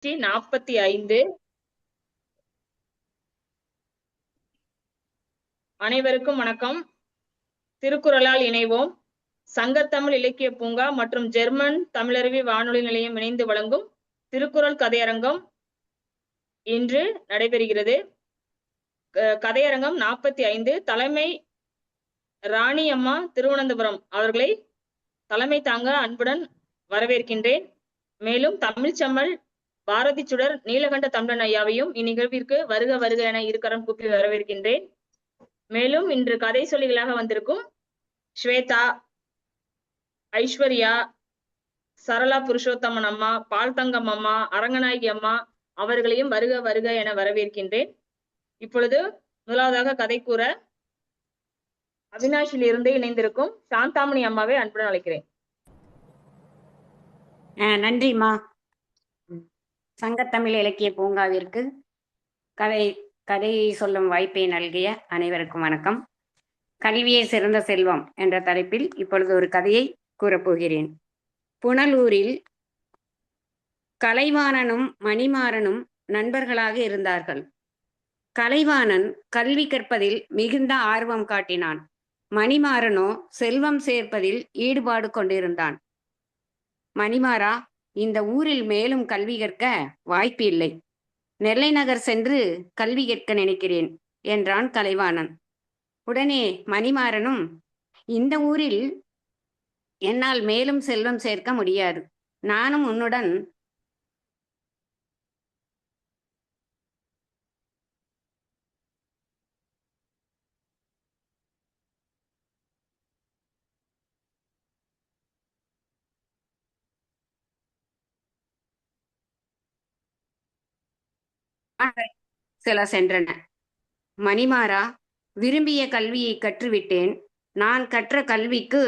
45. அனைவருக்கும் வணக்கம். திருக்குறளால் இணைவோம். சங்கத்தமிழ் இலக்கிய பூங்கா மற்றும் ஜெர்மன் தமிழருவி வானொலி நிலையம் இணைந்து வழங்கும் திருக்குறள் கதையரங்கம் இன்று நடைபெறுகிறது. கதையரங்கம் 45. தலைமை ராணி அம்மா திருவனந்தபுரம் அவர்களை தலைமை தாங்க அன்புடன் வரவேற்கின்றேன். மேலும் தமிழ்ச்செம்மல் பாரதி சுடர் நீலகண்ட தமிழன் ஐயாவையும் இந்நிகழ்விற்கு வருக வருக என இருக்கரம் கூப்பி வரவேற்கின்றேன். மேலும் இன்று கதை சொல்லிகளாக வந்திருக்கும் ஸ்வேதா, ஐஸ்வர்யா, சரளா புருஷோத்தமன் அம்மா, பால்தங்கம் அம்மா, அரங்கநாயகி அம்மா அவர்களையும் வருக வருக என வரவேற்கின்றேன். இப்பொழுது முதலாவதாக கதை கூற அவினாஷில் இருந்து இணைந்திருக்கும் சாந்தாமணி அம்மாவை அன்புடன் அழைக்கிறேன். நன்றிம்மா. சங்கத்தமிழ் இலக்கிய பூங்காவிற்கு கதையை சொல்லும் வாய்ப்பை நல்கிய அனைவருக்கும் வணக்கம். கல்வியே சிறந்த செல்வம் என்ற தலைப்பில் இப்பொழுது ஒரு கதையை கூறப்போகிறேன். புனலூரில் கலைவாணனும் மணிமாறனும் நண்பர்களாக இருந்தார்கள். கலைவாணன் கல்வி கற்பதில் மிகுந்த ஆர்வம் காட்டினான். மணிமாறனோ செல்வம் சேர்ப்பதில் ஈடுபாடு கொண்டிருந்தான். மணிமாறா, இந்த ஊரில் மேலும் கல்வி கற்க வாய்ப்பு இல்லை. நெல்லை நகர் சென்று கல்வி கற்க நினைக்கிறேன் என்றான் கலைவாணன். உடனே மணிமாறனும், இந்த ஊரில் என்னால் மேலும் செல்வம் சேர்க்க முடியாது. நானும் உன்னுடன் சில சென்றன. மணிமாறா, விரும்பிய கல்வியை கற்றுவிட்டேன். நான் கற்ற கல்விக்கு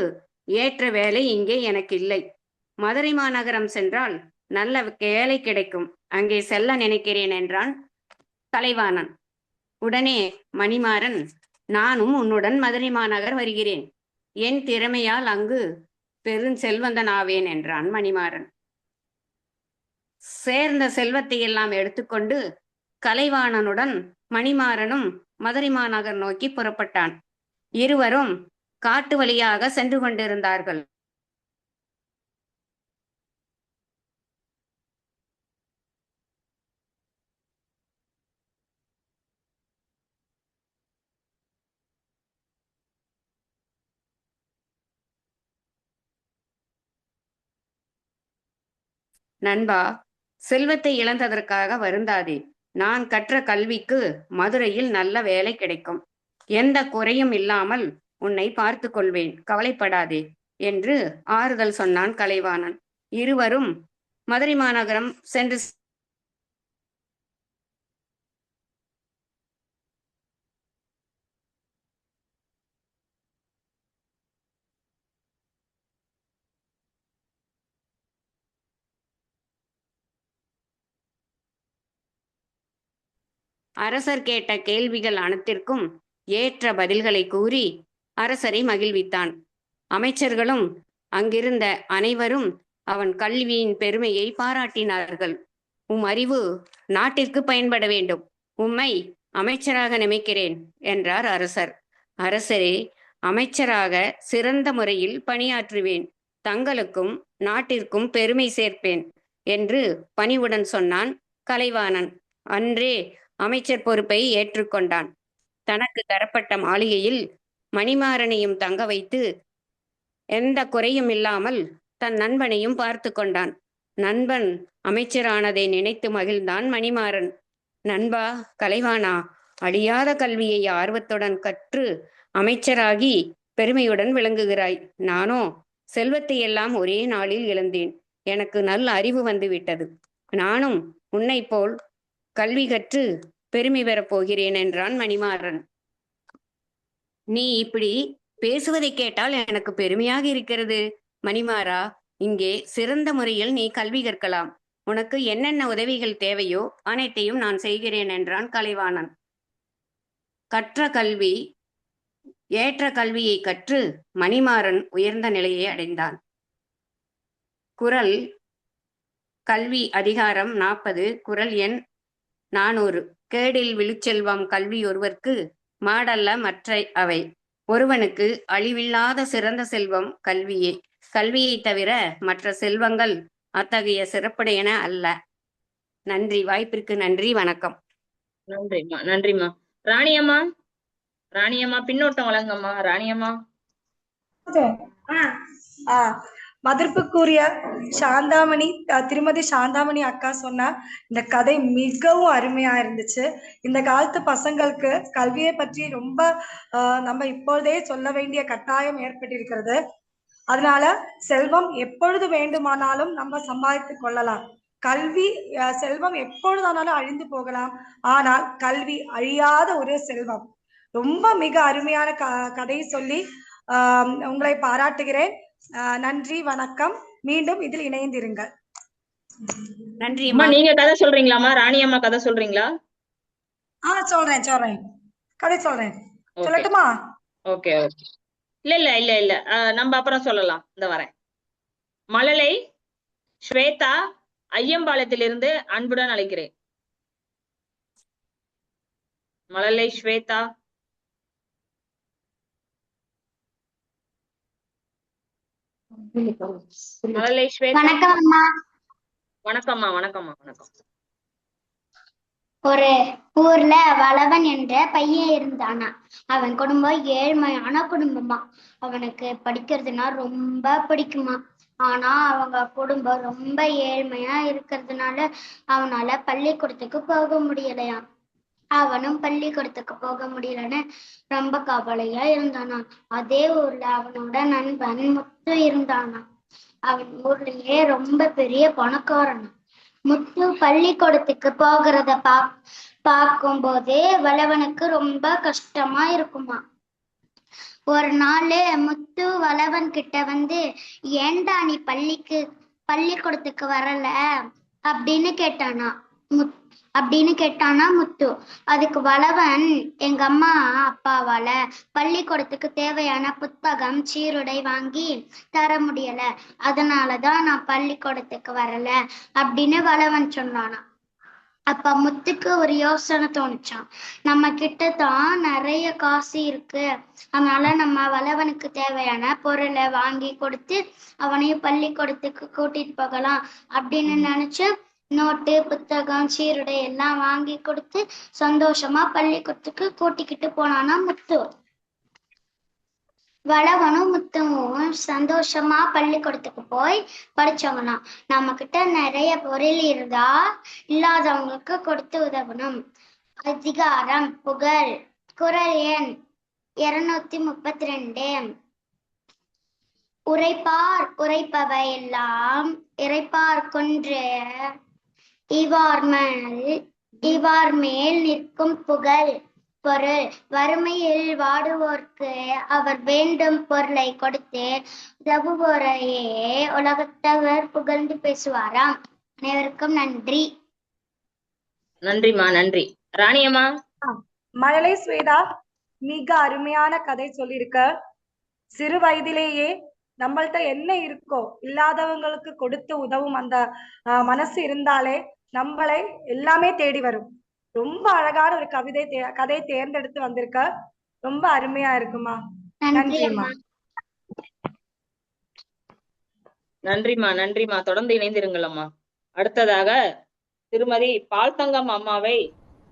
ஏற்ற வேலை இங்கே எனக்கு இல்லை. மதுரை மாநகரம் சென்றால் நல்ல வேலை கிடைக்கும். அங்கே செல்ல நினைக்கிறேன் என்றான் கலைவாணன். உடனே மணிமாறன், நானும் உன்னுடன் மதுரை மாநகர் வருகிறேன். என் திறமையால் அங்கு பெருஞ்செல்வந்தன் ஆவேன் என்றான் மணிமாறன். சேர்ந்த செல்வத்தை எல்லாம் எடுத்துக்கொண்டு கலைவாணனுடன் மணிமாறனும் மதுரை மாநகர் நோக்கி புறப்பட்டான். இருவரும் காட்டு வழியாக சென்று கொண்டிருந்தார்கள். நண்பா, செல்வத்தை இழந்ததற்காக வருந்தாதே. நான் கற்ற கல்விக்கு மதுரையில் நல்ல வேலை கிடைக்கும். எந்த குறையும் இல்லாமல் உன்னை பார்த்து கொள்வேன், கவலைப்படாதே என்று ஆறுதல் சொன்னான் கலைவாணன். இருவரும் மதுரை மாநகரம் சென்று அரசர் கேட்ட கேள்விகள் அனைத்திற்கும் ஏற்ற பதில்களை கூறி அரசரை மகிழ்வித்தான். அமைச்சர்களும் அங்கிருந்த அனைவரும் அவன் கல்வியின் பெருமையை பாராட்டினார்கள். உம் அறிவு நாட்டிற்கு பயன்பட வேண்டும். உம்மை அமைச்சராக நியமிக்கிறேன் என்றார் அரசர். அரசரே, அமைச்சராக சிறந்த முறையில் பணியாற்றுவேன். தங்களுக்கும் நாட்டிற்கும் பெருமை சேர்ப்பேன் என்று பணிவுடன் சொன்னான் கலைவாணன். அன்றே அமைச்சர் பொறுப்பை ஏற்றுக்கொண்டான். தனக்கு தரப்பட்ட மாளிகையில் மணிமாறனையும் தங்க வைத்து எந்த குறையும் இல்லாமல் தன் நண்பனையும் பார்த்து கொண்டான். நண்பன் அமைச்சரானதை நினைத்து மகிழ்ந்தான் மணிமாறன். நண்பா, கலைவாணா, அழியாத கல்வியை ஆர்வத்துடன் கற்று அமைச்சராகி பெருமையுடன் விளங்குகிறாய். நானோ செல்வத்தை எல்லாம் ஒரே நாளில் இழந்தேன். எனக்கு நல்ல அறிவு வந்துவிட்டது. நானும் உன்னை போல் கல்வி கற்று பெருமை பெறப் போகிறேன் என்றான் மணிமாறன். நீ இப்படி பேசுவதை கேட்டால் எனக்கு பெருமையாக இருக்கிறது. மணிமாறா, இங்கே சிறந்த முறையில் நீ கல்வி கற்கலாம். உனக்கு என்னென்ன உதவிகள் தேவையோ அனைத்தையும் நான் செய்கிறேன் என்றான் கலைவாணன். கற்ற கல்வி ஏற்ற கல்வியை கற்று மணிமாறன் உயர்ந்த நிலையை அடைந்தான். குறள் கல்வி அதிகாரம் 40 குறள் எண் 400. கேடில் விழுச்செல்வம் கல்வி ஒருவர்க்கு மாடல்ல மற்ற அவை. ஒருவனுக்கு அழிவில்லாத சிறந்த செல்வம் கல்வியே. கல்வியை தவிர மற்ற செல்வங்கள் அத்தகைய சிறப்புடையன அல்ல. நன்றி. வாய்ப்பிற்கு நன்றி. வணக்கம். நன்றிம்மா, நன்றிம்மா. ராணியம்மா, ராணியம்மா பின்னோட்டம் வழங்கம்மா. ராணியம்மா. மதிப்புக்குரிய சாந்தாமணி, திருமதி சாந்தாமணி அக்கா சொன்ன இந்த கதை மிகவும் அருமையா இருந்துச்சு. இந்த காலத்து பசங்களுக்கு கல்வியை பற்றி ரொம்ப நம்ம இப்பொழுதே சொல்ல வேண்டிய கட்டாயம் ஏற்பட்டிருக்கிறது. அதனால செல்வம் எப்பொழுது வேண்டுமானாலும் நம்ம சம்பாதித்து கொள்ளலாம். கல்வி செல்வம் எப்பொழுதானாலும் அழிந்து போகலாம், ஆனால் கல்வி அழியாத ஒரு செல்வம். ரொம்ப மிக அருமையான கதையை சொல்லி உங்களை பாராட்டுகிறேன். நன்றி, வணக்கம். மீண்டும் இதில் இணைந்திருங்கள். நன்றி. நீங்க கதை சொல்றீங்களாமா? ராணியம்மா கதை சொல்றீங்களா? சொல்றேன் கதை சொல்றேன். சொல்லட்டுமா? Okay okay. இல்ல நம்ம அப்புறம் சொல்லலாம். இந்த வரேன். மழலை ஸ்வேதா ஐயம்பாளையத்திலிருந்து அன்புடன் அழைக்கிறேன். மழலை ஸ்வேதா. மழலை ஸ்வேதா. வணக்கம்மா. வணக்கம்மா. வணக்கம். ஒரு ஊர்ல வளவன் என்ற பையன் இருந்தானா. அவன் குடும்பம் ஏழ்மையான குடும்பமா. அவனுக்கு படிக்கிறதுனா ரொம்ப பிடிக்குமா. ஆனா அவங்க குடும்பம் ரொம்ப ஏழ்மையா இருக்கிறதுனால அவனால பள்ளிக்கூடத்துக்கு போக முடியலையா. அவனும் பள்ளிக்கூடத்துக்கு போக முடியலன்னு ரொம்ப கவலையா இருந்தானா. அதே ஊர்ல அவனோட நண்பன் முத்து இருந்தானா. அவன் ஊர்லயே ரொம்ப பெரிய பணக்காரன். முத்து பள்ளிக்கூடத்துக்கு போகிறத பார்க்கும் போதே வளவனுக்கு ரொம்ப கஷ்டமா இருக்குமா. ஒரு நாள் முத்து வளவன் கிட்ட வந்து, ஏண்டா நீ பள்ளிக்கூடத்துக்கு வரல அப்படின்னு கேட்டானா முத்து. அதுக்கு வளவன், எங்க அம்மா அப்பாவால பள்ளிக்கூடத்துக்கு தேவையான புத்தகம் சீருடை வாங்கி தர முடியல, அதனாலதான் நான் பள்ளிக்கூடத்துக்கு வரல அப்படின்னு வளவன் சொன்னானா. அப்ப முத்துக்கு ஒரு யோசனை தோணுச்சான். நம்ம கிட்ட தான் நிறைய காசு இருக்கு, அதனால நம்ம வளவனுக்கு தேவையான பொருளை வாங்கி கொடுத்து அவனையும் பள்ளிக்கூடத்துக்கு கூட்டிட்டு போகலாம் அப்படின்னு நினைச்சு நோட்டு புத்தகம் சீருடை எல்லாம் வாங்கி கொடுத்து சந்தோஷமா பள்ளிக்கூடத்துக்கு கூட்டிக்கிட்டு போனானா முத்து. வளவனும் முத்துவும் சந்தோஷமா பள்ளிக்கூடத்துக்கு போய் படிச்சவங்களாம். நம்ம கிட்ட நிறைய பொருள் இருந்தா இல்லாதவங்களுக்கு கொடுத்து உதவணும். அதிகாரம் புகழ். குறள் எண் 232. உரைப்பவை எல்லாம் இறைப்பார் கொன்று இவார் மேல் நிற்கும் புகழ். பொருள். வறுமையில் வாடுவோர்க்கு அவர் வேண்டும் பொருளை கொடுத்து உதவுவோரையே உலகத்தவர் புகழ்ந்து பேசுவாராம். அனைவருக்கும் நன்றி. நன்றிமா. நன்றி. ராணியம்மா. மழலை ஸ்வேதா மிக அருமையான கதை சொல்லியிருக்க. சிறு வயதிலேயே நம்மள்ட்ட என்ன இருக்கோ இல்லாதவங்களுக்கு கொடுத்து உதவும் அந்த மனசு இருந்தாலே நம்மளை எல்லாமே தேடி வரும். ரொம்ப அழகான ஒரு கதை தேர்ந்தெடுத்து வந்திருக்க. ரொம்ப அருமையா இருக்குமா. நன்றிமா. நன்றிமா. தொடர்ந்து இணைந்திருங்கள் அம்மா. அடுத்ததாக திருமதி பால்தங்கம் அம்மாவை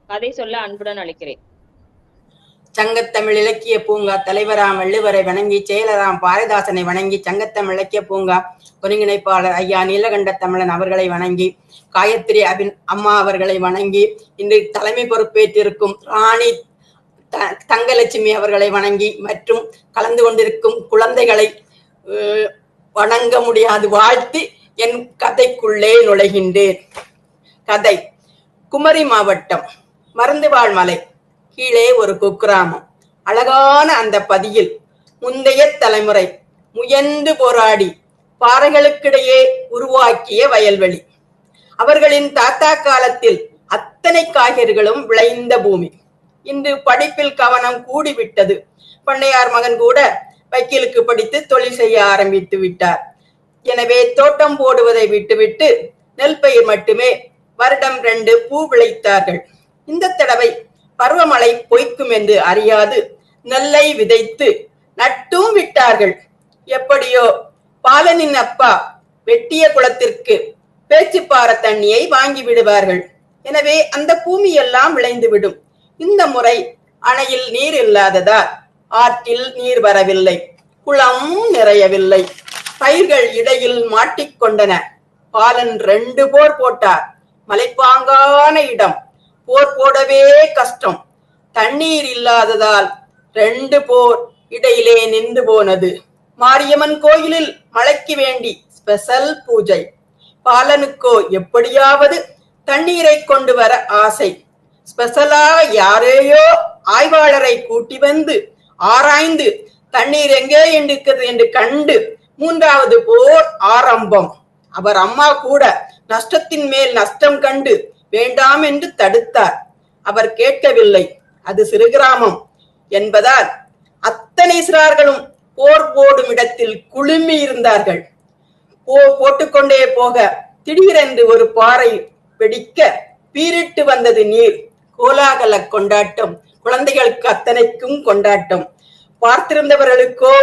கதை சொல்ல அன்புடன் அழைக்கிறேன். சங்கத்தமிழ் இலக்கிய பூங்கா தலைவராம் வள்ளுவரை வணங்கி, செயலராம் பாரதிதாசனை வணங்கி, சங்கத்தமிழ் இலக்கிய பூங்கா ஒருங்கிணைப்பாளர் ஐயா நீலகண்ட தமிழன் அவர்களை வணங்கி, காயத்ரி அம்மா அவர்களை வணங்கி, இன்று தலைமை பொறுப்பேற்றிருக்கும் ராணி தங்கலட்சுமி அவர்களை வணங்கி, மற்றும் கலந்து கொண்டிருக்கும் குழந்தைகளை வணங்க முடியாது வாழ்த்தி என் கதைக்குள்ளே நுழைகின்றேன். கதை. குமரி மாவட்டம் மருந்துவாழ் மலை கீழே ஒரு குக்கிராமம். அழகான அந்த பதியில் முந்தைய தலைமுறை முயன்று போராடி பாறைகளுக்கிடையே உருவாக்கிய வயல்வெளி. அவர்களின் தாத்தா காலத்தில் அத்தனை காய்கறிகளும் விளைந்த பூமி. இன்று படிப்பில் கவனம் கூடிவிட்டது. பண்ணையார் மகன் கூட வக்கீலுக்கு படித்து தொழில் செய்ய ஆரம்பித்து விட்டார். எனவே தோட்டம் போடுவதை விட்டுவிட்டு நெல் பயிர் மட்டுமே வருடம் 2 பூ விளைத்தார்கள். இந்த தடவை பருவமழை பொய்க்கும் என்று அறியாது நெல்லை விதைத்து நட்டும் விட்டார்கள். எப்படியோ பாலனின் அப்பா வெட்டிய குளத்திற்கு பேச்சுப்பாற தண்ணியை வாங்கி விடுவார்கள். எனவே அந்த பூமி எல்லாம் விளைந்துவிடும். இந்த முறை அணையில் நீர் இல்லாததால் ஆற்றில் நீர் வரவில்லை, குளம் நிறையவில்லை. பயிர்கள் இடையில் மாட்டிக்கொண்டன. பாலன் 2 போர் போட்டார். மலைப்பாங்கான இடம், போர் போடவே கஷ்டம். தண்ணீர் இல்லாததால் 2 போர் இடையிலே நின்று போனது. மாரியம்மன் கோயிலில் மழைக்கு வேண்டி ஸ்பெஷல் பூஜை. பாலனுக்கோ எப்படியாவது தண்ணீரை கொண்டு வர ஆசை. ஸ்பெஷலாக யாரையோ ஆய்வாளரை கூட்டி வந்து ஆராய்ந்து தண்ணீர் எங்கே இருக்கிறது என்று கண்டு 3வது போர் ஆரம்பம். அவர் அம்மா கூட நஷ்டத்தின் மேல் நஷ்டம் கண்டு வேண்டாம் என்று தடுத்தார். அவர் கேட்கவில்லை. அது சிறு கிராமம் என்பதால் அத்தனை சிறார்களும் போர் போடும் இடத்தில் குழுமி இருந்தார்கள். போர் போட்டுக்கொண்டே போக திடீரென்று ஒரு பாறை வெடிக்க பீரிட்டு வந்தது நீர். கோலாகல கொண்டாட்டம். குழந்தைகளுக்கு அத்தனைக்கும் கொண்டாட்டம். பார்த்திருந்தவர்களுக்கோ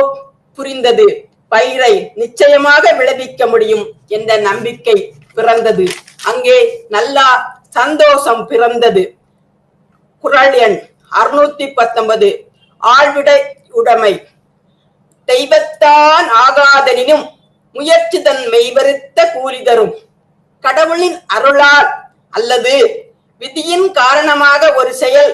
புரிந்தது, பயிரை நிச்சயமாக விளைவிக்க முடியும் என்ற நம்பிக்கை பிறந்தது. அங்கே நல்லா சந்தோஷம் பிறந்தது. குறள் எண் 619 ஆழ்விடை உடைமை. தெய்வத்தான் ஆகாதனினும் முயற்சிதன் மெய்வருத்த கூலி தரும். கடவுளின் அருளால் அல்லது விதியின் காரணமாக ஒரு செயல்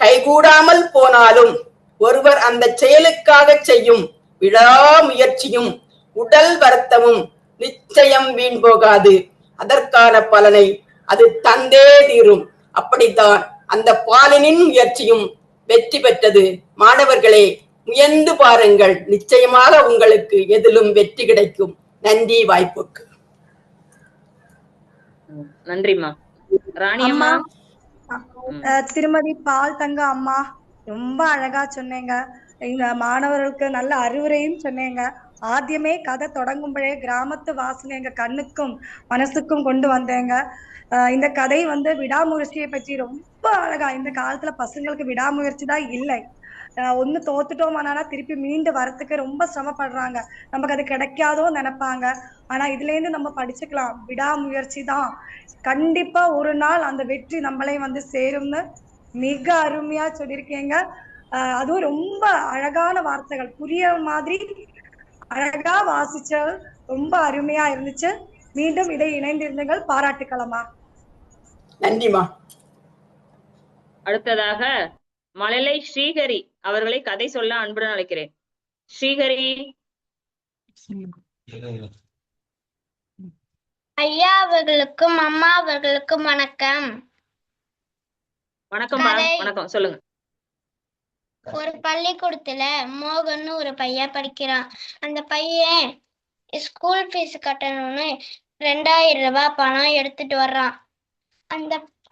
கைகூடாமல் போனாலும் ஒருவர் அந்த செயலுக்காக செய்யும் விடாமுயற்சியும் உடல் வருத்தமும் நிச்சயம் வீண் போகாது. அதற்கான பலனை அது தந்தே தீரும். அப்படித்தான் அந்த பாலனின் முயற்சியும் வெற்றி பெற்றது. மாணவர்களே, முயன்று பாருங்கள், நிச்சயமாக உங்களுக்கு எதிலும் வெற்றி கிடைக்கும். நன்றி வாய்ப்புக்கு. நன்றிம்மா. ராணியம்மா. திருமதி பால் தங்க அம்மா, ரொம்ப அழகா சொன்னீங்க. இந்த மாணவர்களுக்கு நல்ல அறிவுரையும் சொன்னீங்க. ஆദ്യമേ கதை தொடங்கும்போதே கிராமத்து வாசனை எங்க கண்ணுக்கும் மனசுக்கும் கொண்டு வந்தேங்க. இந்த கதை விடாமுயற்சியை பற்றி ரொம்ப அழகா. இந்த காலத்துல பசங்களுக்கு விடாமுயற்சி தான் இல்லை. ஒண்ணு தோத்துட்டோமானா திருப்பி மீண்டு வரத்துக்கு ரொம்ப சிரமப்படுறாங்க. நமக்கு அது கிடைக்காதோ நினைப்பாங்க. ஆனா இதுல இருந்து நம்ம படிச்சுக்கலாம், விடாமுயற்சி தான் கண்டிப்பா ஒரு நாள் அந்த வெற்றி நம்மளே சேரும்னு மிக அருமையா சொல்லியிருக்கீங்க. அதுவும் ரொம்ப அழகான வார்த்தைகள், புரிய மாதிரி அழகா வாசிச்ச, ரொம்ப அருமையா இருந்துச்சு. மீண்டும் இதை இணைந்திருந்தீர்கள், பாராட்டுக்களமா. நன்றிமா. அடுத்ததாக மழலை ஸ்ரீஹரி அவர்களை கதை சொல்ல அன்புடன் அழைக்கிறேன். ஸ்ரீஹரி. ஐயா அவர்களுக்கும் அம்மா அவர்களுக்கும் வணக்கம். வணக்கம். வணக்கம், சொல்லுங்க. ஒரு பள்ளிக்கூடத்துல மோகன் ஒரு பையன் படிக்கிறான். அந்த பையன் ஸ்கூல் ஃபீஸ் கட்டணும்னு 2000 ரூபாய் பணம் எடுத்துட்டு வர்றான்.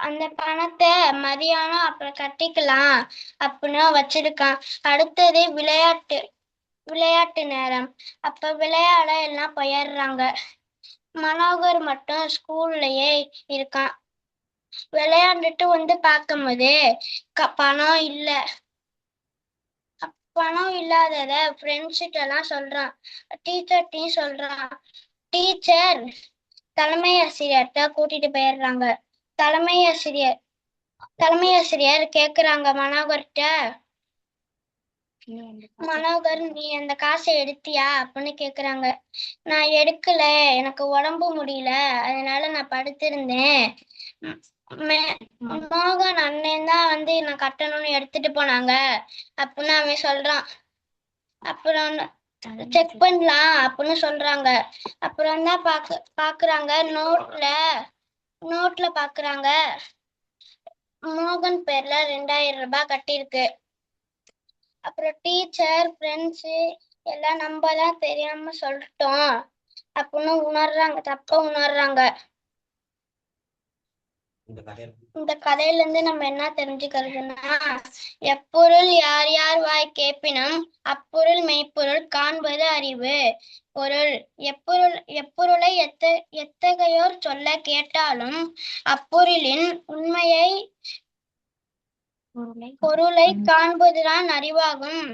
அந்த பணத்தை மதியானம் அப்புறம் கட்டிக்கலாம் அப்படின்னு வச்சிருக்கான். அடுத்தது விளையாட்டு நேரம். அப்ப விளையாட எல்லாம் போயிடுறாங்க. மனோகர் மட்டும் ஸ்கூல்லயே இருக்கான். விளையாண்டுட்டு பார்க்கும்போது பணம் இல்ல. பணம் இல்லாதத ஃப்ரெண்ட்ஸ்கிட்ட எல்லாம் சொல்றான், டீச்சர்ட்டையும் சொல்றான். டீச்சர் தலைமை ஆசிரியர்கிட்ட கூட்டிட்டு போயிடுறாங்க. தலைமை ஆசிரியர் கேக்குறாங்க மனோகர்கிட்ட, மனோகர் நீ அந்த காசை எடுத்தியா அப்படின்னு கேக்குறாங்க. நான் எடுக்கல, எனக்கு உடம்பு முடியல, அதனால நான் படுத்திருந்தேன். மோகன் அண்ணன் தான் நான் கட்டணும்னு எடுத்துட்டு போனாங்க அப்படின்னு அவன் சொல்றான். அப்புறம் செக் பண்ணலாம் அப்படின்னு சொல்றாங்க. அப்புறம் தான் பாக்குறாங்க, நோட்ல பாக்குறாங்க மோகன் பேர்ல 2000 ரூபாய் கட்டிருக்கு. அப்புறம் டீச்சர் ஃப்ரெண்ட்ஸ் எல்லாம் நம்ம தான் தெரியாம சொல்லிட்டோம் அப்படின்னு உணர்றாங்க, தப்ப உணர்றாங்க. இந்த கதையில இருந்து நம்ம என்ன தெரிஞ்சுக்கிறதுன்னா, எப்பொருள் யார் யார் வாய் கேட்பினும் அப்பொருள் மெய்ப்பொருள் காண்பது அறிவு. பொருள் எப்பொருளை எத்தகையோர் சொல்ல கேட்டாலும் அப்பொருளின் உண்மையை பொருளை காண்பதுதான் அறிவாகும்.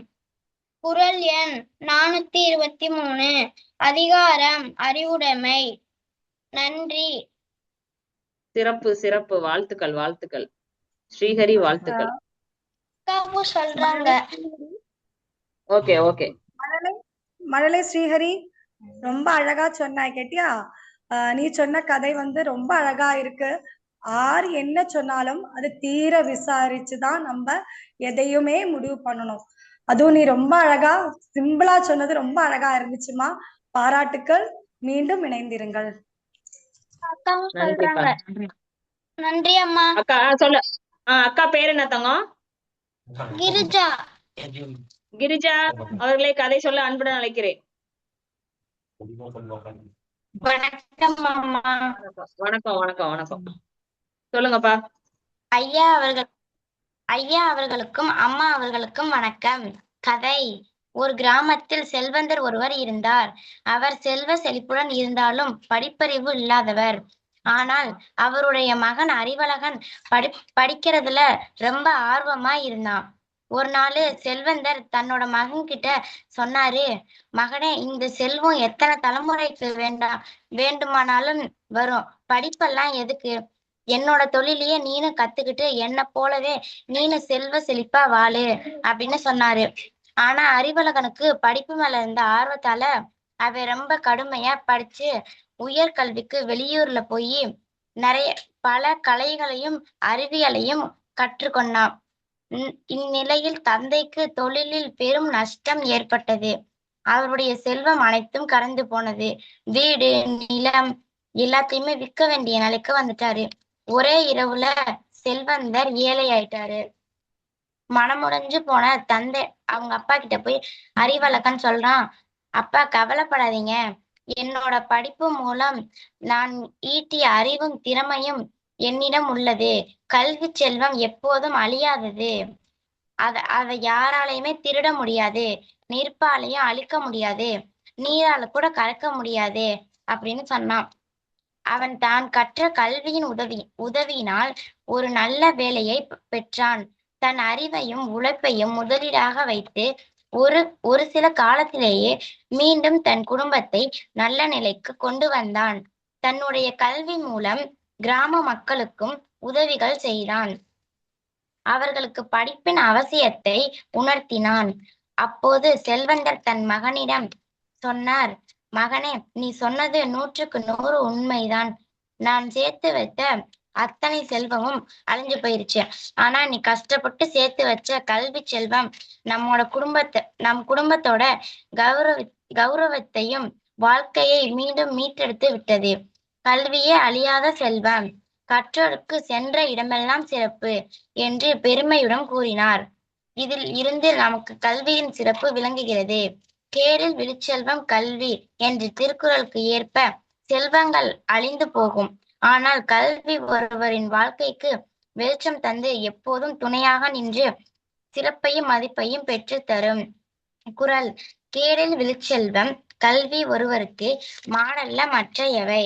குறள் எண் 423. அதிகாரம் அறிவுடைமை. நன்றி. சிறப்பு சிறப்பு. வாழ்த்துக்கள் வாழ்த்துக்கள். ஸ்ரீஹரி வாழ்த்துக்கள். அக்காவும் சொல்றாங்க. Okay okay. மழலை ஸ்ரீஹரி ரொம்ப அழகா சொன்ன கேட்டியா? நீ சொன்ன கதை வந்து ரொம்ப அழகா இருக்கு. யார் என்ன சொன்னாலும் அது தீர விசாரிச்சுதான் நம்ம எதையுமே முடிவு பண்ணணும். அதுவும் நீ ரொம்ப அழகா சிம்பிளா சொன்னது ரொம்ப அழகா இருந்துச்சுமா. பாராட்டுக்கள். மீண்டும் இணைந்திருங்கள். அக்காவும் நன்றிப்பா. சொல்றாங்க. நன்றி அம்மா. அக்கா சொல்லு. அக்கா பேர் என்ன தங்கம்? கிரிஜா. கிரிஜா அவர்களை கதை சொல்ல அன்புடன் அழைக்கிறேன். வணக்கம் அம்மா. வணக்கம் வணக்கம் வணக்கம். சொல்லுங்கப்பா. ஐயா அவர்களுக்கும் அம்மா அவர்களுக்கும் வணக்கம். கதை. ஒரு கிராமத்தில் செல்வந்தர் ஒருவர் இருந்தார். அவர் செல்வ செழிப்புடன் இருந்தாலும் படிப்பறிவு இல்லாதவர். ஆனால் அவருடைய மகன் அறிவழகன் படிக்கிறதுல ரொம்ப ஆர்வமா இருந்தான். ஒரு நாள் செல்வந்தர் தன்னோட மகன் கிட்ட சொன்னாரு, மகனே, இந்த செல்வம் எத்தனை தலைமுறைக்கு வேண்டுமானாலும் வரும். படிப்பெல்லாம் எதுக்கு? என்னோட தொழிலையே நீனும் கத்துக்கிட்டு என்ன போலவே நீனும் செல்வ செழிப்பா வாழு அப்படின்னு சொன்னாரு. ஆனா அறிவழகனுக்கு படிப்பு மேல இருந்த ஆர்வத்தால அவன் ரொம்ப கடுமையா படிச்சு உயர்கல்விக்கு வெளியூர்ல போய் பல கலைகளையும் அறிவியலையும் கற்றுக்கொண்டான். இந்நிலையில் தந்தைக்கு தொழிலில் பெரும் நஷ்டம் ஏற்பட்டது. அவருடைய செல்வம் அனைத்தும் கரைந்து போனது. வீடு, நிலம் எல்லாத்தையுமே விற்க வேண்டிய நிலைக்கு வந்துட்டாரு. ஒரே இரவுல செல்வந்தர் ஏழை ஆயிட்டாரு. மனமுடைஞ்சு போன தந்தை அவங்க அப்பா கிட்ட போய் அறிவழகன் சொல்றான், அப்பா கவலைப்படாதீங்க, என்னோட படிப்பு மூலம் நான் ஈட்டிய அறிவும் திறமையும் என்னிடம் உள்ளது. கல்வி செல்வம் எப்போதும் அழியாதது. அதை யாராலையுமே திருட முடியாது, நெருப்பாலையும் அழிக்க முடியாது, நீரால கூட கலக்க முடியாது அப்படின்னு சொன்னான். அவன் தான் கற்ற கல்வியின் உதவியினால் ஒரு நல்ல வேலையை பெற்றான். தன் அறிவையும் உழைப்பையும் முதலீடாக வைத்து ஒரு சில காலத்திலேயே மீண்டும் தன் குடும்பத்தை நல்ல நிலைக்கு கொண்டு வந்தான். தன்னுடைய கல்வி மூலம் கிராம மக்களுக்கும் உதவிகள் செய்தான். அவர்களுக்கு படிப்பின் அவசியத்தை உணர்த்தினான். அப்போது செல்வந்தர் தன் மகனிடம் சொன்னார், மகனே, நீ சொன்னது 100க்கு 100 உண்மைதான். நான் சேர்த்து வைத்த அத்தனை செல்வமும் அழிஞ்சு போயிருச்சு. ஆனா நீ கஷ்டப்பட்டு சேர்த்து வச்ச கல்வி செல்வம் நம் குடும்பத்தோட கௌரவத்தையும் வாழ்க்கையை மீண்டும் மீட்டெடுத்து விட்டது. கல்வியே அழியாத செல்வம், கற்றோருக்கு சென்ற இடமெல்லாம் சிறப்பு என்று பெருமையுடன் கூறினார். இதில் இருந்து நமக்கு கல்வியின் சிறப்பு விளங்குகிறது. கேடில் விழுச்செல்வம் கல்வி என்று திருக்குறளுக்கு ஏற்ப செல்வங்கள் அழிந்து போகும், ஆனால் கல்வி ஒருவரின் வாழ்க்கைக்கு வெளிச்சம் தந்து எப்போதும் துணையாக நின்று சிறப்பையும் மதிப்பையும் பெற்று தரும். குறள். கேடில் விழுச்செல்வம் கல்வி ஒருவருக்கு மாடல்ல மற்ற எவை.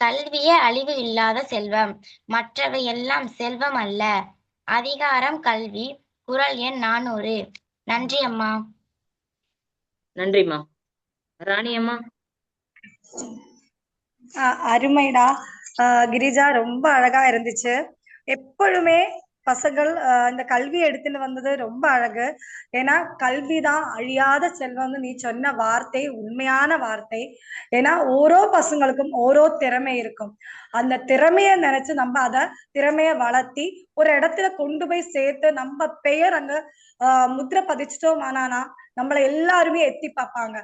கல்வியே அழிவு இல்லாத செல்வம், மற்றவை எல்லாம் செல்வம் அல்ல. அதிகாரம் கல்வி. குறள் எண் 400. நன்றி அம்மா. நன்றிம்மா. ராணி அம்மா. அருமைடா கிரிஜா, ரொம்ப அழகா இருந்துச்சு. எப்பொழுதுமே பசங்கள் இந்த கல்வி எடுத்துன்னு வந்தது ரொம்ப அழகு. ஏன்னா கல்விதான் அழியாத செல்வம்னு நீ சொன்ன வார்த்தை உண்மையான வார்த்தை. ஏன்னா ஓரோ பசங்களுக்கும் ஓரோ திறமை இருக்கும். அந்த திறமைய நினைச்சு நம்ம அத திறமைய வளர்த்தி ஒரு இடத்துல கொண்டு போய் சேர்த்து நம்ம பெயர் அங்க முத்திரை பதிச்சிட்டோம். ஆனானா நம்மள எல்லாருமே எத்தி பார்ப்பாங்க.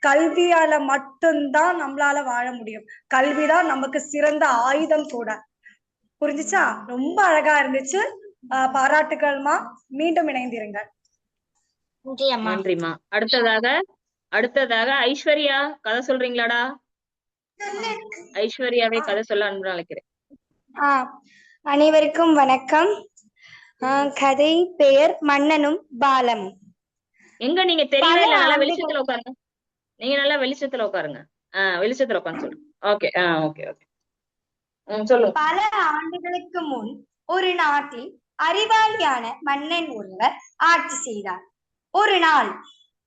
கல்வியால மட்டும்தான் நம்மளால வாழ முடியும். கல்விதான் நமக்கு சிறந்த ஆயுதம் கூட. புரிஞ்சுச்சா? ரொம்ப அழகா இருந்துச்சு. பாராட்டுகள்மா. மீண்டும் இணைந்திருங்க. நன்றிம்மா. அடுத்ததாக ஐஸ்வர்யா கதை சொல்றீங்களாடா? ஐஸ்வர்யாவை கதை சொல்ல அன்புடன் அழைக்கிறேன். அனைவருக்கும் வணக்கம். கதை பெயர் மன்னனும் பாலமும். எங்க நீங்க தெரியவே பல இல்ல, நல்லா ஆண்டுகள் வெளிச்சத்துல உட்காருங்க. நீங்க நல்லா வெளிச்சத்துல உட்காருங்க. வெளிச்சத்துல உட்காந்து சொல்லுங்க. ஓகே ஓகே ஓகே சொல்லுங்க. பல ஆண்டுகளுக்கு முன் ஒரு நாட்டில் அறிவாளியான மன்னன் ஒருவர் ஆட்சி செய்தார். ஒரு நாள்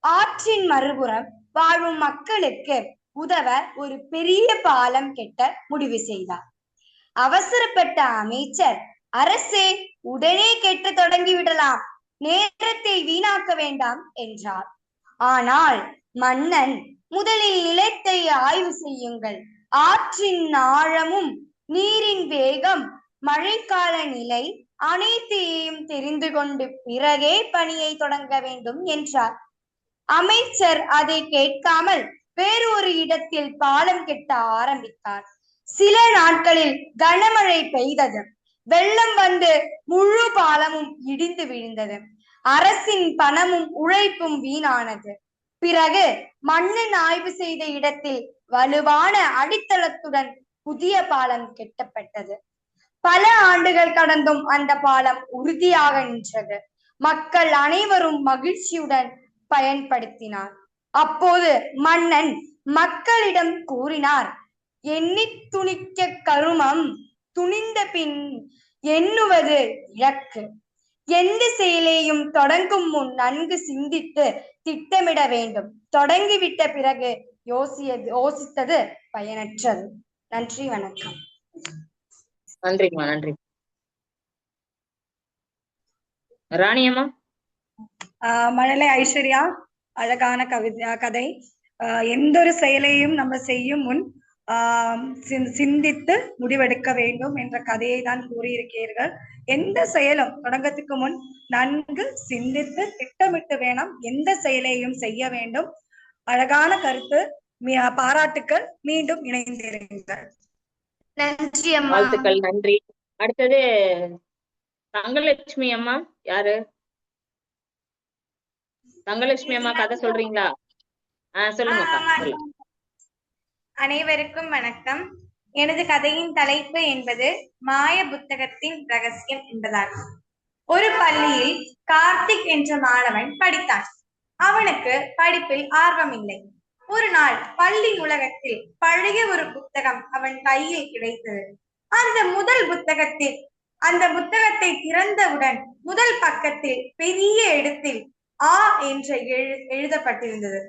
ஆற்றின் மறுபுறம் வாழும் மக்களுக்கு உதவ ஒரு பெரிய பாலம் கட்ட முடிவு செய்தார். அவசரப்பட்ட அமைச்சர், அரசே, உடனே கெட்ட தொடங்கி விடலாம், நேரத்தை வீணாக்க வேண்டாம் என்றார். ஆனால் மன்னன், முதலில் நிலத்தை ஆய்வு செய்யுங்கள், ஆற்றின் ஆழமும் நீரின் வேகம், மழைக்கால நிலை அனைத்தையும் தெரிந்து கொண்டு பிறகே பணியை தொடங்க வேண்டும் என்றார். அமைச்சர் அதை கேட்காமல் வேறு ஒரு இடத்தில் பாலம் கட்ட ஆரம்பித்தார். சில நாட்களில் கனமழை பெய்தது. வெள்ளம் வந்து முழு பாலமும் இடிந்து விழுந்தது. அரசின் பணமும் உழைப்பும் வீணானது. பிறகு மன்னன் ஆய்வு செய்த இடத்தில் வலுவான அடித்தளத்துடன் புதிய பாலம் கட்டப்பட்டது. பல ஆண்டுகள் கடந்தும் அந்த பாலம் உறுதியாக நின்றது. மக்கள் அனைவரும் மகிழ்ச்சியுடன் பயன்படுத்தினார். அப்போது மன்னன் மக்களிடம் கூறினார், எண்ணி துணிக்க கருமம், துணிந்த பின் எண்ணுவது இலக்கு. எந்த செயலையும் தொடங்கும் முன் நன்கு சிந்தித்து திட்டமிட வேண்டும். தொடங்கிவிட்ட பிறகு யோசித்தது பயனற்றது. நன்றி, வணக்கம். நன்றிம்மா, நன்றி. ராணியம்மா. மழலை ஐஸ்வர்யா, அழகான கதை. எந்த ஒரு செயலையும் நம்ம செய்யும் முன் சிந்தித்து முடிவெடுக்க வேண்டும் என்ற கதையை தான் கூறியிருக்கிறீர்கள். எந்த செயலும் தொடங்கத்துக்கு முன் நன்கு சிந்தித்து திட்டமிட்டு வேணும் எந்த செயலையும் செய்ய வேண்டும். அழகான கருத்து, பாராட்டுக்கள். மீண்டும் இணைந்திருங்கள். நன்றி அம்மா. வாழ்த்துக்கள், நன்றி. அடுத்தது தங்கலட்சுமி அம்மா. யாரு? தங்கலட்சுமி அம்மா, கதை சொல்றீங்களா? சொல்லுங்கப்பா. அனைவருக்கும் வணக்கம். எனது கதையின் தலைப்பு என்பது மாய புத்தகத்தின் ரகசியம் என்பதாகும். ஒரு பள்ளியில் கார்த்திக் என்ற மாணவன் படித்தான். அவனுக்கு படிப்பில் ஆர்வம் இல்லை. ஒரு நாள் பள்ளி நூலகத்தில் பழைய ஒரு புத்தகம் அவன் கையில் கிடைத்தது. அந்த புத்தகத்தை திறந்தவுடன் முதல் பக்கத்தில் பெரிய எழுத்தில் ஆ என்று எழுதப்பட்டிருந்தது.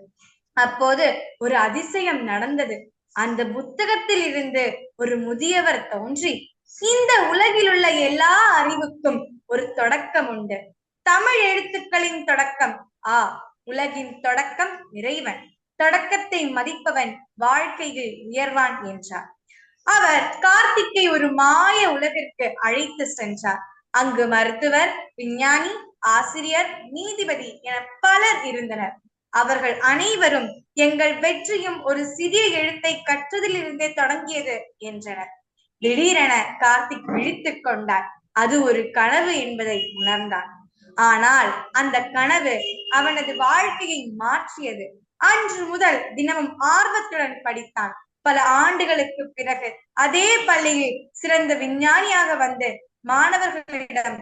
அப்போது ஒரு அதிசயம் நடந்தது. அந்த புத்தகத்தில் இருந்து ஒரு முதியவர் தோன்றி, இந்த உலகில் உள்ள எல்லா அறிவுக்கும் ஒரு தொடக்கம் உண்டு. தமிழ் எழுத்துக்களின் தொடக்கம் ஆ. உலகின் தொடக்கம் இறைவன். தொடக்கத்தை மதிப்பவன் வாழ்க்கையில் உயர்வான் என்றார். அவர் கார்த்திக்கை ஒரு மாய உலகிற்கு அழைத்து சென்றார். அங்கு மருத்துவர், விஞ்ஞானி, ஆசிரியர், நீதிபதி என பலர் இருந்தனர். அவர்கள் அனைவரும் எங்கள் வெற்றியும் ஒரு சிறிய எழுத்தை கற்றதிலிருந்தே தொடங்கியது என்றனர். திடீரென கார்த்திக் விழித்துக் கொண்டார். அது ஒரு கனவு என்பதை உணர்ந்தான். ஆனால் அந்த கனவு அவனது வாழ்க்கையை மாற்றியது. அன்று முதல் தினமும் ஆர்வத்துடன் படித்தான். பல ஆண்டுகளுக்கு பிறகு அதே பள்ளியில் சிறந்த விஞ்ஞானியாக வந்து மாணவர்களிடம்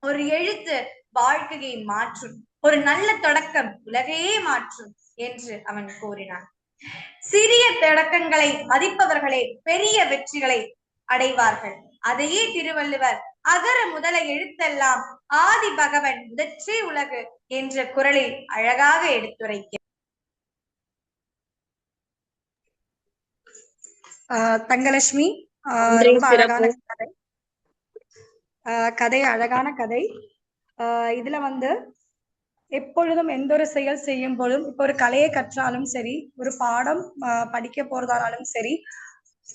ஒரு எழுத்து வாழ்க்கையை மாற்றும், ஒரு நல்ல தொடக்கம் உலகையே மாற்றும் என்று அவன் கூறினான். சிறிய தொடக்கங்களை மதிப்பவர்களே பெரிய வெற்றிகளை அடைவார்கள். அதையே திருவள்ளுவர் அகர முதல எழுத்தெல்லாம் ஆதி பகவன் முதற்றே உலகு என்ற குரலில் அழகாக எடுத்துரைக்கிறார். தங்கலட்சுமி, ரொம்ப அழகான கதை. அழகான கதை. இதுல எப்பொழுதும் எந்த ஒரு செயல் செய்யும் போதும், இப்போ ஒரு கலையை கற்றாலும் சரி, ஒரு பாடம் படிக்க போறதாலும் சரி,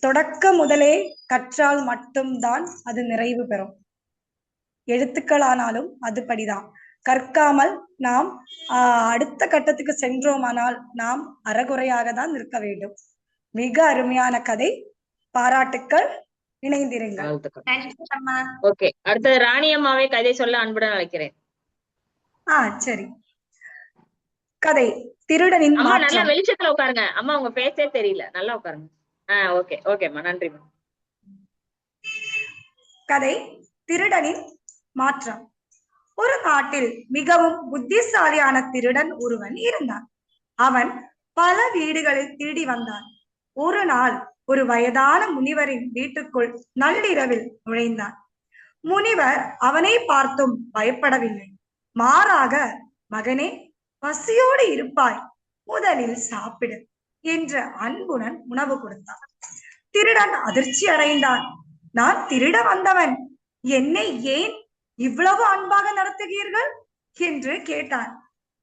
தொடக்க முதலே கற்றால் மட்டும்தான் அது நிறைவு பெறும். எழுத்துக்களானாலும் அதுபடிதான். கற்காமல் நாம் அடுத்த கட்டத்துக்கு சென்றோமானால் நாம் அறகுறையாக தான் இருக்க வேண்டும். மிக அருமையான கதை, பாராட்டுக்கள். இணைந்திருங்கள். ஓகே, அடுத்தது ராணி அம்மாவை கதை சொல்ல அன்புடன் அழைக்கிறேன். சரி. கதை திருடனின் மாற்றம். நல்லா வெளிச்சத்துல உட்காருங்க அம்மா, உங்க பேச்சே தெரியல, நல்லா உட்காருங்க. ஓகேம்மா, நன்றிம்மா. கதை திருடனின் மாற்றம். ஒரு நாட்டில் மிகவும் புத்திசாலியான திருடன் ஒருவன் இருந்தான். அவன் பல வீடுகளில் திருடி வந்தான். ஒரு நாள் ஒரு வயதான முனிவரின் வீட்டுக்குள் நள்ளிரவில் நுழைந்தான். முனிவர் அவனை பார்த்தும் பயப்படவில்லை. மாறாக, மகனே, பசியோடு இருப்பாய், முதலில் சாப்பிடு என்று அன்புடன் உணவு கொடுத்தான். திருடன் அதிர்ச்சி அடைந்தான். நான் திருட வந்தவன், என்னை ஏன் இவ்வளவு அன்பாக நடத்துகிறீர்கள் என்று கேட்டான்.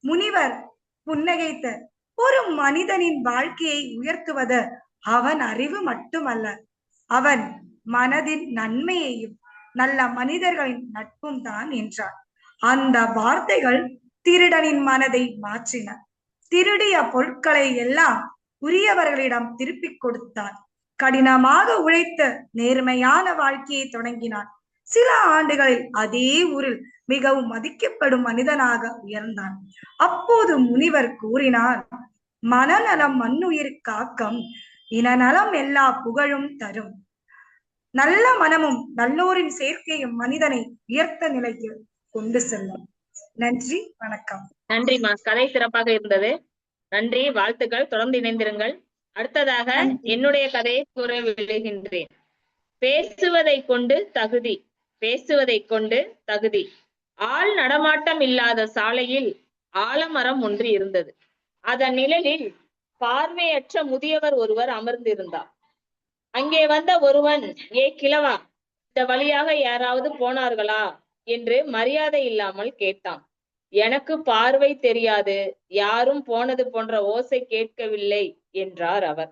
முனிவர் புன்னகைத்து, ஒரு மனிதனின் வாழ்க்கையை உயர்த்துவது அவன் அறிவு மட்டுமல்ல, அவன் மனதின் நன்மையையும் நல்ல மனிதர்களின் நட்பும் தான் என்றார். அந்த வார்த்தைகள் திருடனின் மனதை மாற்றின. திருடிய பொருட்களை எல்லாம் உரியவர்களிடம் திருப்பிக் கொடுத்தான். கடினமாக உழைத்து நேர்மையான வாழ்க்கையை தொடங்கினான். சில ஆண்டுகளில் அதே ஊரில் மிகவும் மதிக்கப்படும் மனிதனாக உயர்ந்தான். அப்போது முனிவர் கூறினார், மனநலம் மண்ணுயிர் காக்கம், இனநலம் எல்லா புகழும் தரும். நல்ல மனமும் நல்லோரின் சேர்க்கையும் மனிதனை உயர்த்த நிலைக்கு கொண்டு செல்லும். நன்றி, வணக்கம். நன்றிமா, கதை சிறப்பாக இருந்தது. நன்றி, வாழ்த்துக்கள். தொடர்ந்து இணைந்திருங்கள். அடுத்ததாக என்னுடைய கதையை கூற விடுகின்றேன். பேசுவதை கொண்டு தகுதி. பேசுவதை கொண்டு தகுதி. ஆள் நடமாட்டம் இல்லாத சாலையில் ஆலமரம் ஒன்று இருந்தது. அதன் நிழலில் பார்வையற்ற முதியவர் ஒருவர் அமர்ந்திருந்தார். அங்கே வந்த ஒருவன், ஏ கிழவா, இந்த வழியாக யாராவது போனார்களா என்று மரியாதை இல்லாமல் கேட்டான். எனக்கு பார்வை தெரியாது, யாரும் போனது போன்ற ஓசை கேட்கவில்லை என்றார் அவர்.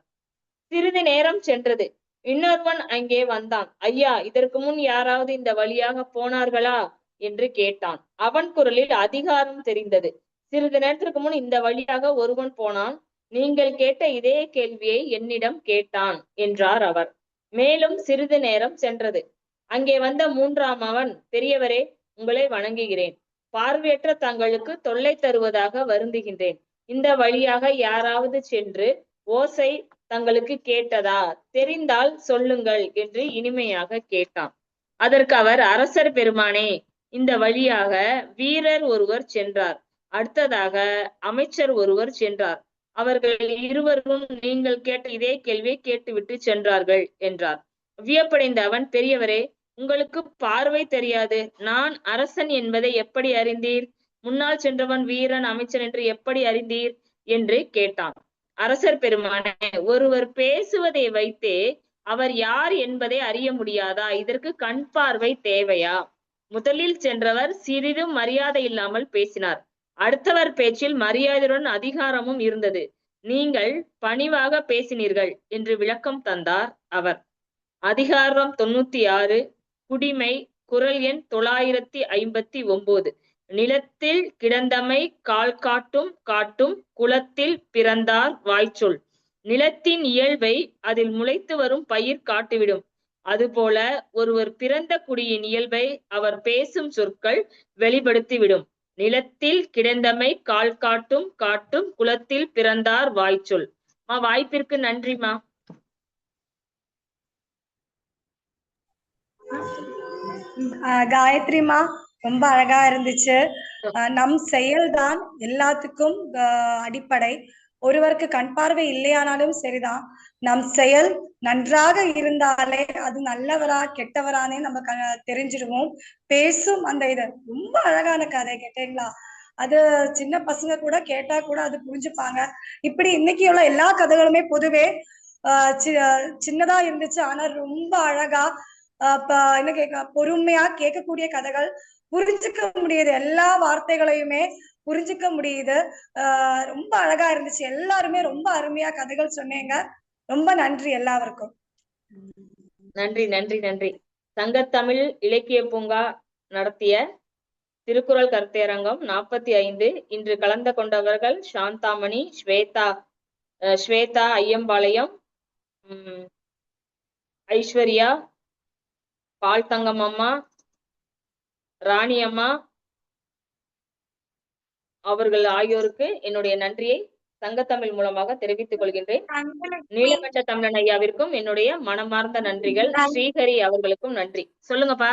சிறிது நேரம் சென்றது. இன்னொருவன் அங்கே வந்தான். ஐயா, இதற்கு முன் யாராவது இந்த வழியாக போனார்களா என்று கேட்டான். அவன் குரலில் அதிகாரம் தெரிந்தது. சிறிது நேரத்திற்கு முன் இந்த வழியாக ஒருவன் போனான். நீங்கள் கேட்ட இதே கேள்வியை என்னிடம் கேட்டான் என்றார் அவர். மேலும் சிறிது நேரம் சென்றது. அங்கே வந்த மூன்றாம் அவன், பெரியவரே, உங்களை வணங்குகிறேன். பார்வையற்ற தங்களுக்கு தொல்லை தருவதாக வருந்துகின்றேன். இந்த வழியாக யாராவது சென்று ஓசை தங்களுக்கு கேட்டதா? தெரிந்தால் சொல்லுங்கள் என்று இனிமையாக கேட்டான். அதற்கு அவர், அரசர் பெருமானே, இந்த வழியாக வீரர் ஒருவர் சென்றார். அடுத்ததாக அமைச்சர் ஒருவர் சென்றார். அவர்கள் இருவரும் நீங்கள் கேட்ட இதே கேள்வியை கேட்டுவிட்டு சென்றார்கள் என்றார். வியப்படைந்த அவன், பெரியவரே, உங்களுக்கு பார்வை தெரியாது, நான் அரசன் என்பதை எப்படி அறிந்தீர்? முன்னால் சென்றவன் வீரன், அமைச்சன் என்று எப்படி அறிந்தீர் என்று கேட்டான். அரசர் பெருமானே, ஒருவர் பேசுவதை வைத்தே அவர் யார் என்பதை அறிய முடியாதா? இதற்கு கண் பார்வை தேவையா? முதலில் சென்றவர் சிறிதும் மரியாதை இல்லாமல் பேசினார். அடுத்தவர் பேச்சில் மரியாதையுடன் அதிகாரமும் இருந்தது. நீங்கள் பணிவாக பேசினீர்கள் என்று விளக்கம் தந்தார் அவர். அதிகாரம் 96, குடிமை, குரல் எண் 959. நிலத்தில் கிடந்தமை கால் காட்டும் காட்டும், குளத்தில் பிறந்தார் வாய்ச்சொல். நிலத்தின் இயல்பை அதில் முளைத்து வரும் பயிர் காட்டிவிடும். அதுபோல ஒருவர் பிறந்த குடியின் இயல்பை அவர் பேசும் சொற்கள் வெளிப்படுத்திவிடும். நிலத்தில் கிடந்தமை கால் காட்டும் காட்டும், குளத்தில் பிறந்தார் வாய்ச்சொல். வாய்ப்பிற்கு நன்றிமா. காயத்ரிமா, ரொம்ப அழகா இருந்துச்சு. நம் செயல்தான் எல்லாத்துக்கும் அடிப்படை. ஒருவருக்கு கண் பார்வை இல்லையானாலும் சரிதான், நம் செயல் நன்றாக இருந்தாலே அது நல்லவரா கெட்டவரானே நம்ம தெரிஞ்சிடுவோம். பேசும் அந்த இது ரொம்ப அழகான கதை கேட்டீங்களா? அது சின்ன பசங்க கூட கேட்டா கூட அது புரிஞ்சுப்பாங்க. இப்படி இன்னைக்கு உள்ள எல்லா கதைகளுமே பொதுவே சின்னதா இருந்துச்சு, ஆனா ரொம்ப அழகா என்ன பொறுமையா கேட்கக்கூடிய கதைகள், புரிஞ்சுக்க முடியுது, எல்லா வார்த்தைகளையுமே புரிஞ்சுக்க முடியுது. ரொம்ப அழகா இருந்துச்சு. எல்லாருமே ரொம்ப அருமையா கதைகள் சொன்னீங்க. ரொம்ப நன்றி எல்லாருக்கும். நன்றி நன்றி நன்றி. சங்கத்தமிழ் இலக்கிய பூங்கா நடத்திய திருக்குறள் கருத்தரங்கம் 45 இன்று கலந்து கொண்டவர்கள் சாந்தாமணி, ஸ்வேதா ஐயம்பாளையம், ஐஸ்வர்யா, பால் தங்கம் அம்மா, ராணி அம்மா அவர்கள் ஆகியோருக்கு என்னுடைய நன்றியை சங்கத்தமிழ் மூலமாக தெரிவித்துக் கொள்கின்றேன். தங்கலட்சுமி நீலகண்ட தமிழன் ஐயாவிற்கும் என்னுடைய மனமார்ந்த நன்றிகள். ஸ்ரீஹரி அவர்களுக்கும் நன்றி. சொல்லுங்கப்பா.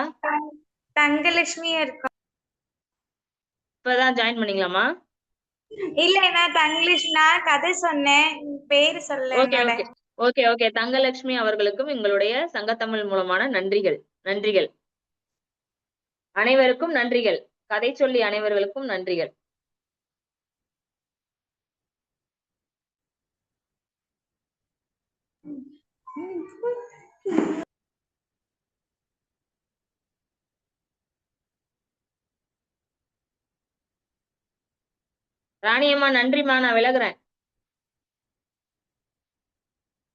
தங்கலட்சுமியா இருக்கும். இப்பதான் ஜாயின் பண்ணீங்களாமா? இல்ல நான் தங்கலட்சுமி, நான் கதை சொன்னேன், பேரு சொல்ல ஓகே என்னோட. ஓகே ஓகே ஓகே தங்கலட்சுமி அவர்களுக்கும் எங்களுடைய சங்கத்தமிழ் மூலமான நன்றிகள். நன்றிகள் அனைவருக்கும் நன்றிகள். கதை சொல்லி அனைவர்களுக்கும் நன்றிகள். ராணியம்மா நன்றிம்மா, நான் விலகுறேன்.